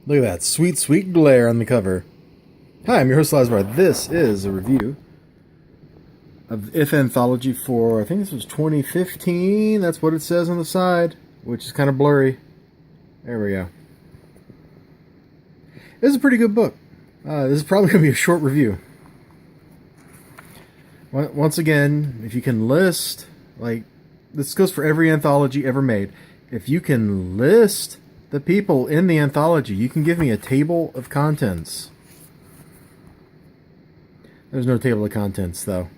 Look at that sweet, sweet glare on the cover. Hi, I'm your host, Elizibar. This is a review of IF Anthology for, I think this was 2015. That's what it says on the side, which is kind of blurry. There we go. This is a pretty good book. This is probably going to be a short review. Once again, if you can list, like, this goes for every anthology ever made. If you can list the people in the anthology, you can give me a table of contents. There's no table of contents, though.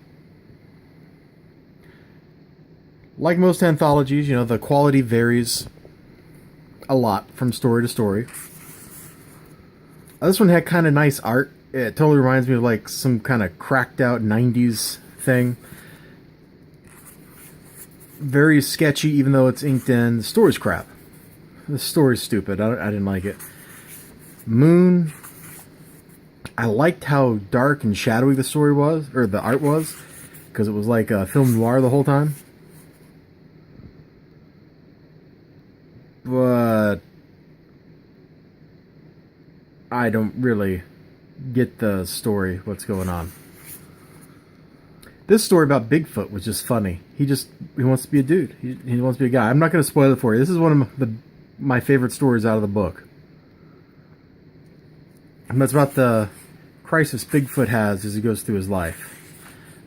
Like most anthologies, you know, the quality varies a lot from story to story. This one had kind of nice art. It totally reminds me of like some kind of cracked out 90s thing. Very sketchy, even though it's inked in. The story's crap. The story's stupid. I didn't like it. Moon. I liked how dark and shadowy the story was, or the art was, because it was like a film noir the whole time. But I don't really get the story, what's going on. This story about Bigfoot was just funny. He wants to be a dude. He wants to be a guy. I'm not going to spoil it for you. This is one of my favorite stories out of the book. And that's about the crisis Bigfoot has as he goes through his life.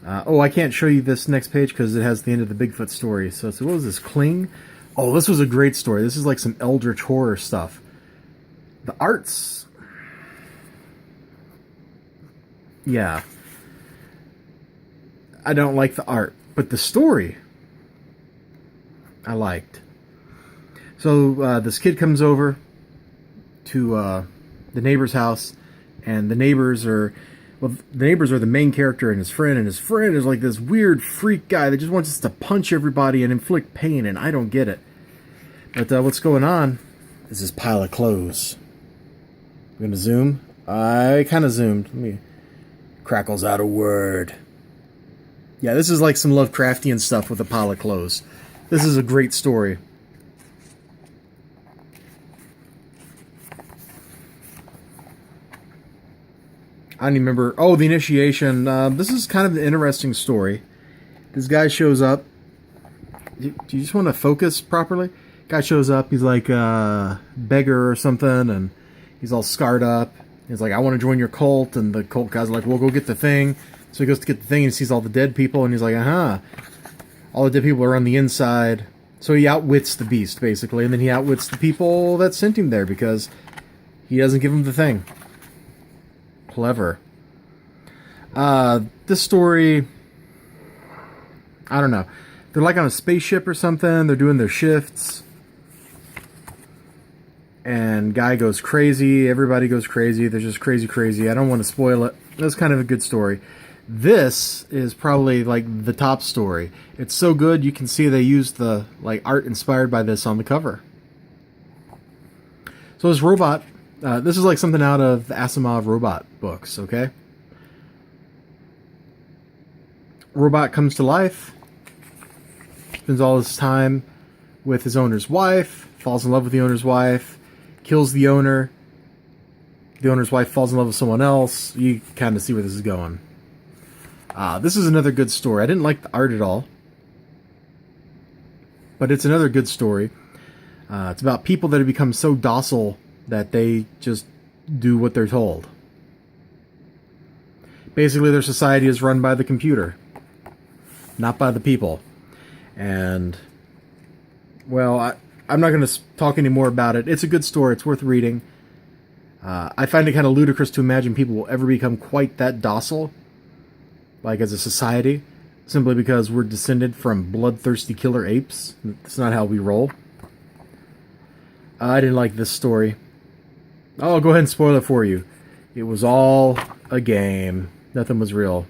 I can't show you this next page because it has the end of the Bigfoot story. So what was this? Cling? Oh, this was a great story. This is like some eldritch horror stuff. The art's... yeah. I don't like the art, but the story I liked. So this kid comes over to the neighbor's house, and the neighbors are the main character and his friend is like this weird freak guy that just wants us to punch everybody and inflict pain, and I don't get it. But what's going on is this pile of clothes. I'm gonna zoom. I kind of zoomed. Let me crackles out a word. Yeah, this is like some Lovecraftian stuff with a pile of clothes. This is a great story. I don't even remember. Oh, the initiation. This is kind of an interesting story. This guy shows up. Do you just want to focus properly? Guy shows up. He's like a beggar or something, and he's all scarred up. He's like, I want to join your cult. And the cult guy's like, well, go get the thing. So he goes to get the thing and he sees all the dead people, and he's like, all the dead people are on the inside. So he outwits the beast, basically, and then he outwits the people that sent him there because he doesn't give him the thing. Clever. This story, I don't know. They're like on a spaceship or something. They're doing their shifts. And guy goes crazy. Everybody goes crazy. They're just crazy. I don't want to spoil it. That's kind of a good story. This is probably like the top story. It's so good you can see they used the like art inspired by this on the cover. So this robot, this is like something out of the Asimov robot books, okay? Robot comes to life, spends all his time with his owner's wife, falls in love with the owner's wife, kills the owner. The owner's wife falls in love with someone else. You kind of see where this is going. This is another good story. I didn't like the art at all, but it's another good story. It's about people that have become so docile that they just do what they're told. Basically, their society is run by the computer, not by the people. And, well, I'm not going to talk any more about it. It's a good story. It's worth reading. I find it kind of ludicrous to imagine people will ever become quite that docile, like as a society, simply because we're descended from bloodthirsty killer apes. That's not how we roll. I didn't like this story. I'll go ahead and spoil it for you. It was all a game. Nothing was real.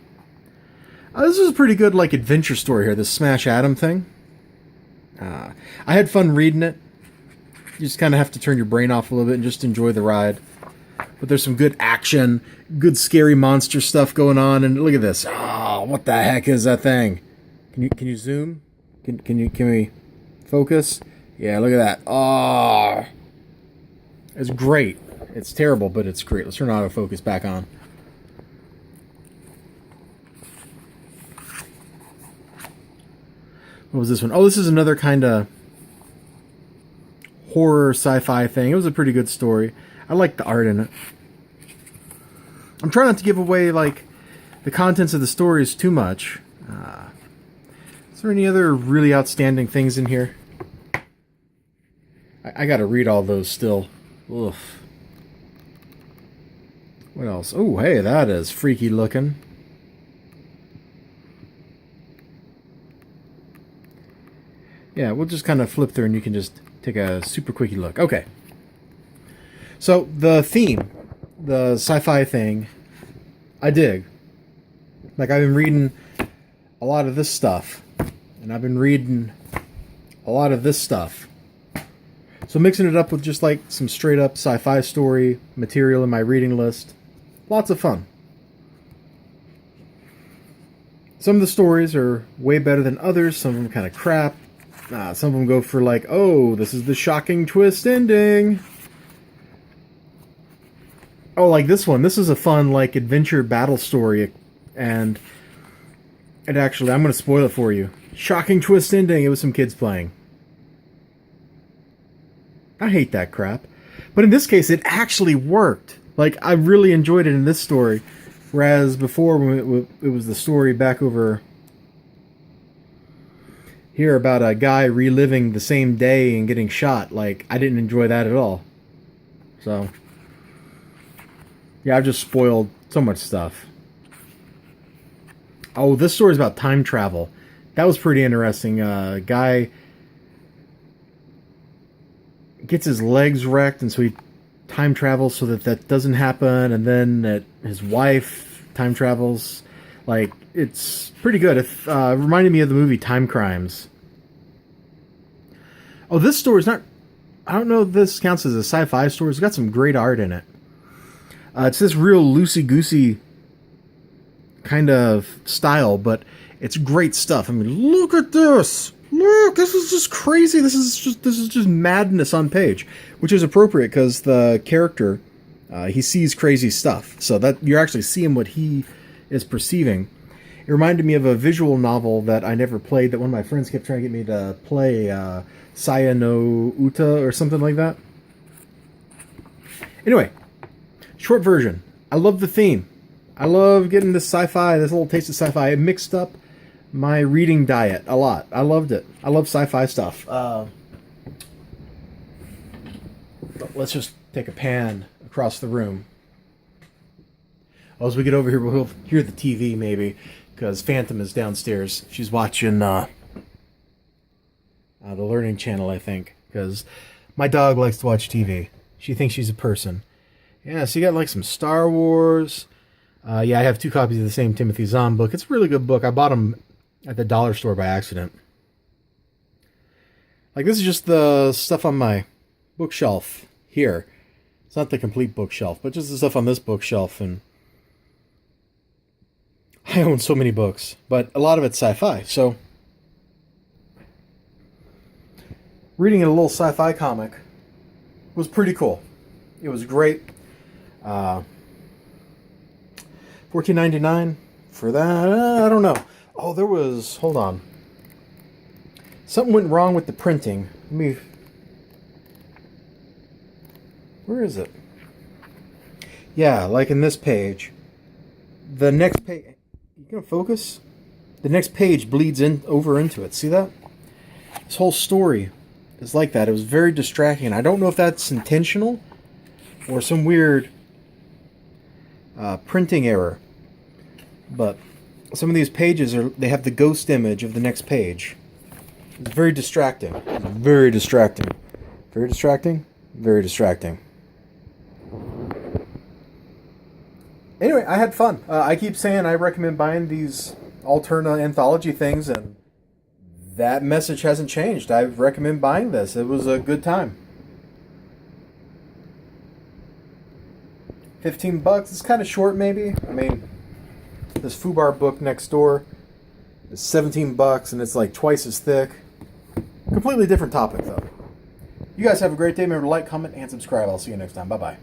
This is a pretty good like adventure story here, this Smash Atom thing. I had fun reading it. You just kind of have to turn your brain off a little bit and just enjoy the ride. But there's some good action, good scary monster stuff going on, and look at this. Oh, what the heck is that thing? Can you zoom? Can we focus? Yeah, look at that. Oh, it's great. It's terrible, but it's great. Let's turn autofocus back on. What was this one? Oh, this is another kind of horror sci-fi thing. It was a pretty good story. I like the art in it. I'm trying not to give away like the contents of the stories too much. Is there any other really outstanding things in here? I gotta read all those still. Oof. What else? Oh, hey, that is freaky looking. Yeah, we'll just kind of flip through and you can just take a super quickie look. Okay. So, the theme, the sci-fi thing, I dig. Like, I've been reading a lot of this stuff. And I've been reading a lot of this stuff. So mixing it up with just like some straight up sci-fi story material in my reading list. Lots of fun. Some of the stories are way better than others. Some of them kind of crap. Some of them go for like, oh, this is the shocking twist ending. Oh, like this one. This is a fun like adventure battle story. And it actually, I'm going to spoil it for you. Shocking twist ending. It was some kids playing. I hate that crap. But in this case, it actually worked. Like, I really enjoyed it in this story. Whereas before, when it was the story back over here about a guy reliving the same day and getting shot. Like, I didn't enjoy that at all. So, yeah, I've just spoiled so much stuff. Oh, this story is about time travel. That was pretty interesting. Guy gets his legs wrecked, and so he time travels so that doesn't happen, and then his wife time travels. Like, it's pretty good. It reminded me of the movie Time Crimes. Oh, this story is not... I don't know if this counts as a sci-fi story. It's got some great art in it. It's this real loosey-goosey kind of style, but it's great stuff. I mean, look at this! Look, this is just crazy. This is just madness on page, which is appropriate because the character he sees crazy stuff, so that you're actually seeing what he is perceiving. It reminded me of a visual novel that I never played that one of my friends kept trying to get me to play, Saya no Uta or something like that. Anyway, short version. I love the theme. I love getting this sci-fi, this little taste of sci-fi. It mixed up my reading diet a lot. I loved it. I love sci-fi stuff. Let's just take a pan across the room. As we get over here, we'll hear the TV maybe, because Phantom is downstairs. She's watching the Learning Channel, I think, because my dog likes to watch TV. She thinks she's a person. Yeah, so you got like some Star Wars. Yeah, I have 2 copies of the same Timothy Zahn book. It's a really good book. I bought them at the dollar store by accident. Like, this is just the stuff on my bookshelf here. It's not the complete bookshelf, but just the stuff on this bookshelf. And I own so many books, but a lot of it's sci-fi. So reading a little sci-fi comic was pretty cool. It was great. $14.99 for that. I don't know. Oh, there was... Hold on. Something went wrong with the printing. Let me... Where is it? Yeah, like in this page. The next page... You gonna focus? The next page bleeds over into it. See that? This whole story is like that. It was very distracting. I don't know if that's intentional or some weird printing error. But some of these pages they have the ghost image of the next page. It's very distracting. Very distracting. Very distracting. Very distracting. Anyway, I had fun. I keep saying I recommend buying these Alterna anthology things, and that message hasn't changed. I recommend buying this. It was a good time. $15. It's kind of short, maybe. I mean, this Fubar book next door is $17, and it's like twice as thick. Completely different topic, though. You guys have a great day. Remember to like, comment, and subscribe. I'll see you next time. Bye-bye.